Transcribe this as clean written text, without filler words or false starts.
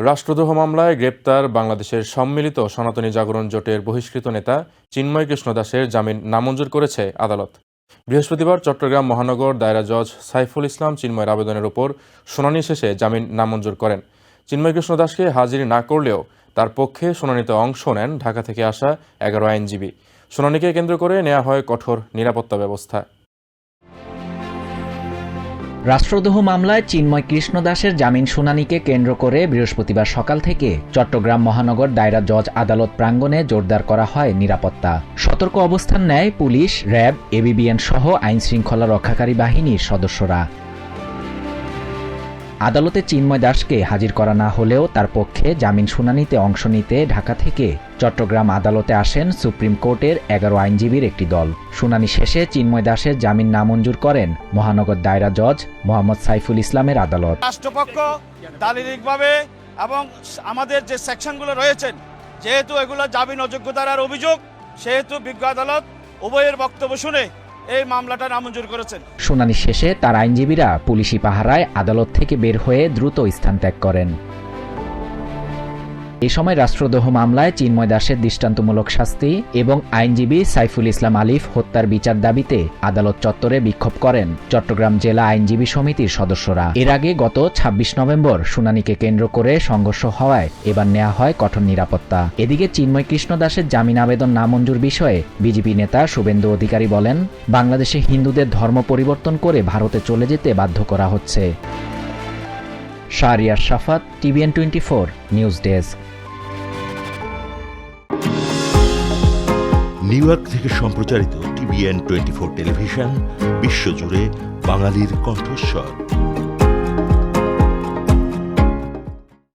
রাষ্ট্রদ্রোহ মামলায় গ্রেপ্তার বাংলাদেশের সম্মিলিত সনাতনী জাগরণ জোটের বহিষ্কৃত নেতা চিন্ময় কৃষ্ণ দাসের জামিন নামঞ্জুর করেছে আদালত। বৃহস্পতিবার চট্টগ্রাম মহানগর দায়রা জজ সাইফুল ইসলাম চিন্ময়ের আবেদনের উপর শুনানি শেষে জামিন নামঞ্জুর করেন। চিন্ময় কৃষ্ণ দাসকে হাজির না করলেও তার পক্ষে শুনানিতে অংশ নেন ঢাকা থেকে আসা 11 আইনজীবী। শুনানিকে কেন্দ্র করে নেওয়া হয় কঠোর নিরাপত্তা ব্যবস্থা। রাষ্ট্রদ্রোহ মামলায় চিন্ময় কৃষ্ণ দাসের জামিন শুনানিকে কেন্দ্র করে বৃহস্পতিবার সকাল থেকে চট্টগ্রাম মহানগর দায়রা জজ আদালত প্রাঙ্গণে জোরদার করা হয় নিরাপত্তা। সতর্ক অবস্থান নেয় পুলিশ, র্যাব, এবিবিএন সহ আইনশৃঙ্খলা রক্ষাকারী বাহিনীর সদস্যরা। আদালতে চিন্ময় দাসকে হাজির করা না হলেও তার পক্ষে জামিন শুনানিতে অংশ নিতে ঢাকা থেকে চট্টগ্রাম আদালতে আসেন সুপ্রিম কোর্টের 11 আইনজীবীর একটি দল। শুনানি শেষে চিন্ময় দাসের জামিন নামঞ্জুর করেন মহানগর দায়রা জজ মোহাম্মদ সাইফুল ইসলামের আদালত। রাষ্ট্রপক্ষ দালিলিকভাবে এবং আমাদের যে সেকশনগুলো রয়েছেন, যেহেতু এগুলো জামিন অযোগ্যতার অভিযোগ, সেহেতু বিজ্ঞ আদালত উভয়ের বক্তব্য শুনে এই মামলাটা নামঞ্জুর করেছেন। শুনানি শেষে তার আইনজীবীরা পুলিশি পাহারায় আদালত থেকে বের হয়ে দ্রুত স্থান ত্যাগ করেন। এই সময় রাষ্ট্রদ্রোহ মামলায় চিন্ময় দাসের দৃষ্টান্তমূলক শাস্তি এবং আইনজীবী সাইফুল ইসলাম আলিফ হত্যার বিচার দাবিতে আদালত চত্বরে বিক্ষোভ করেন চট্টগ্রাম জেলা আইনজীবী সমিতির সদস্যরা। এর আগে গত 26 নভেম্বর শুনানিকে কেন্দ্র করে সংঘর্ষ হওয়ায় এবার নেওয়া হয় কঠোর নিরাপত্তা। এদিকে চিন্ময় কৃষ্ণ দাসের জামিন আবেদন নামঞ্জুর বিষয়ে বিজেপি নেতা শুভেন্দু অধিকারী বলেন, বাংলাদেশে হিন্দুদের ধর্ম পরিবর্তন করে ভারতে চলে যেতে বাধ্য করা হচ্ছে। শাহরিয়ার শাফাত, TVN 24 news desk. New York থেকে সম্প্রচারিত TVN 24 টেলিভিশন বিশ্বজুড়ে বাঙালির কণ্ঠস্বর।